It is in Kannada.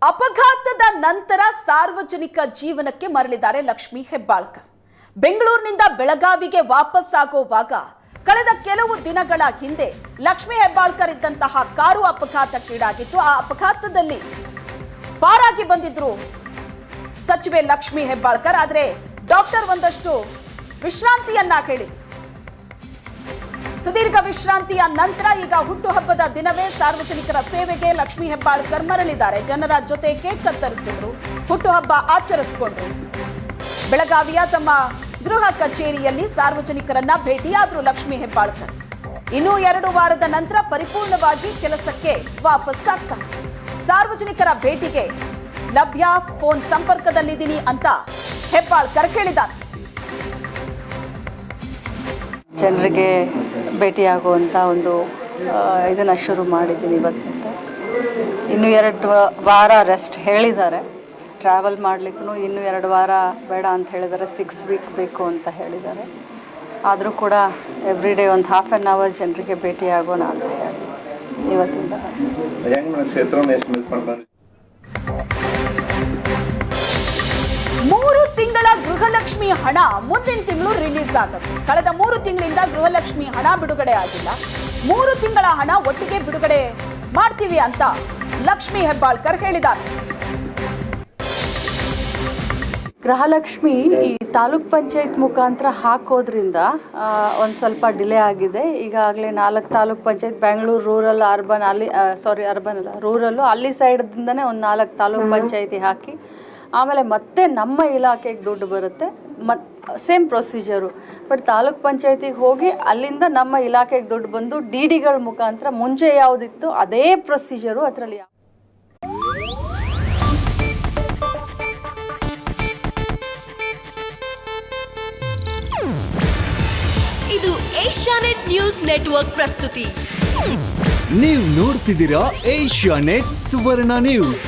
ಅಪಘಾತದ ನಂತರ ಸಾರ್ವಜನಿಕ ಜೀವನಕ್ಕೆ ಮರಳಿದ್ದಾರೆ ಲಕ್ಷ್ಮೀ ಹೆಬ್ಬಾಳ್ಕರ್. ಬೆಂಗಳೂರಿನಿಂದ ಬೆಳಗಾವಿಗೆ ವಾಪಸ್ ಆಗುವಾಗ ಕಳೆದ ಕೆಲವು ದಿನಗಳ ಹಿಂದೆ ಲಕ್ಷ್ಮೀ ಹೆಬ್ಬಾಳ್ಕರ್ ಇದ್ದಂತಹ ಕಾರು ಅಪಘಾತಕ್ಕೀಡಾಗಿತ್ತು. ಆ ಅಪಘಾತದಲ್ಲಿ ಪಾರಾಗಿ ಬಂದಿದ್ರು ಸಚಿವೆ ಲಕ್ಷ್ಮೀ ಹೆಬ್ಬಾಳ್ಕರ್. ಆದರೆ ಡಾಕ್ಟರ್ ಒಂದಷ್ಟು ವಿಶ್ರಾಂತಿಯನ್ನ ಹೇಳಿದ್ರು. ಸುದೀರ್ಘ ವಿಶ್ರಾಂತಿಯ ನಂತರ ಈಗ ಹುಟ್ಟುಹಬ್ಬದ ದಿನವೇ ಸಾರ್ವಜನಿಕರ ಸೇವೆಗೆ ಲಕ್ಷ್ಮೀ ಹೆಬ್ಬಾಳ್ಕರ್ ಮರಳಿದ್ದಾರೆ. ಜನರ ಜೊತೆ ಕೇಕ್ ಕತ್ತರಿಸಿದ್ರು, ಹುಟ್ಟುಹಬ್ಬ ಆಚರಿಸಿಕೊಂಡ್ರು. ಬೆಳಗಾವಿಯ ತಮ್ಮ ಗೃಹ ಕಚೇರಿಯಲ್ಲಿ ಸಾರ್ವಜನಿಕರನ್ನ ಭೇಟಿಯಾದ್ರು ಲಕ್ಷ್ಮೀ ಹೆಬ್ಬಾಳ್ಕರ್. ಇನ್ನು 2 ವಾರದ ನಂತರ ಪರಿಪೂರ್ಣವಾಗಿ ಕೆಲಸಕ್ಕೆ ವಾಪಸ್ ಆಗ್ತಾರೆ. ಸಾರ್ವಜನಿಕರ ಭೇಟಿಗೆ ಲಭ್ಯ, ಫೋನ್ ಸಂಪರ್ಕದಲ್ಲಿದ್ದೀನಿ ಅಂತ ಹೆಬ್ಬಾಳ್ಕರ್ ಹೇಳಿದ್ದಾರೆ. ಜನರಿಗೆ ಭೇಟಿಯಾಗುವಂಥ ಒಂದು ಇದನ್ನು ಶುರು ಮಾಡಿದ್ದೀನಿ ಇವತ್ತಿಂದ. ಇನ್ನೂ 2 ವಾರ ರೆಸ್ಟ್ ಹೇಳಿದ್ದಾರೆ. ಟ್ರಾವೆಲ್ ಮಾಡಲಿಕ್ಕೂ ಇನ್ನೂ 2 ವಾರ ಬೇಡ ಅಂತ ಹೇಳಿದ್ದಾರೆ. 6 ವೀಕ್ ಬೇಕು ಅಂತ ಹೇಳಿದ್ದಾರೆ. ಆದರೂ ಕೂಡ ಎವ್ರಿ ಡೇ ಒಂದು ಹಾಫ್ ಆನ್ ಅವರ್ ಜನರಿಗೆ ಭೇಟಿಯಾಗೋಣ ಅಂತ ಹೇಳಿ ಇವತ್ತಿಂದ. 3 ತಿಂಗಳ ಗೃಹಲಕ್ಷ್ಮಿ ಹಣ ಮುಂದಿನ ತಿಂಗಳು ರಿಲೀಸ್ ಆಗುತ್ತೆ. ಕಳೆದ 3 ತಿಂಗಳಿಂದ ಗೃಹಲಕ್ಷ್ಮಿ ಹಣ ಬಿಡುಗಡೆ ಆಗಿಲ್ಲ. 3 ತಿಂಗಳ ಹಣ ಒಟ್ಟಿಗೆ ಬಿಡುಗಡೆ ಮಾಡ್ತೀವಿ ಅಂತ ಲಕ್ಷ್ಮೀ ಹೆಬ್ಬಾಳ್ಕರ್ ಹೇಳಿದ್ದಾರೆ. ಗೃಹಲಕ್ಷ್ಮಿ ಈ ತಾಲೂಕ್ ಪಂಚಾಯತ್ ಮುಖಾಂತರ ಹಾಕೋದ್ರಿಂದ ಒಂದು ಸ್ವಲ್ಪ ಡಿಲೇ ಆಗಿದೆ. ಈಗಾಗಲೇ 4 ತಾಲೂಕ್ ಪಂಚಾಯತ್, ಬೆಂಗಳೂರು ರೂರಲ್, ಅರ್ಬನ್, ಅಲ್ಲಿ ಅರ್ಬನ್ ಅಲ್ಲ ರೂರಲ್ಲು, ಅಲ್ಲಿ ಸೈಡ್ದಿಂದನೇ ಒಂದು 4 ತಾಲೂಕ್ ಪಂಚಾಯತಿ ಹಾಕಿ ಆಮೇಲೆ ಮತ್ತೆ ನಮ್ಮ ಇಲಾಖೆಗೆ ದುಡ್ಡು ಬರುತ್ತೆ. Same procedure. ಬಟ್ ತಾಲೂಕ್ ಪಂಚಾಯತಿಗೆ ಹೋಗಿ ಅಲ್ಲಿಂದ ನಮ್ಮ ಇಲಾಖೆಗೆ ದುಡ್ಡು ಬಂದು ಡಿಡಿಗಳ ಮುಖಾಂತರ ಮುಂಚೆ ಯಾವುದಿತ್ತು ಅದೇ ಪ್ರೊಸೀಜರು ಅದರಲ್ಲಿ. ಇದು ಏಷ್ಯಾನೆಟ್ ನ್ಯೂಸ್ ನೆಟ್ವರ್ಕ್ ಪ್ರಸ್ತುತಿ. ನೀವು ನೋಡ್ತಿದ್ದೀರಾ ಏಷ್ಯಾನೆಟ್ ಸುವರ್ಣ ನ್ಯೂಸ್.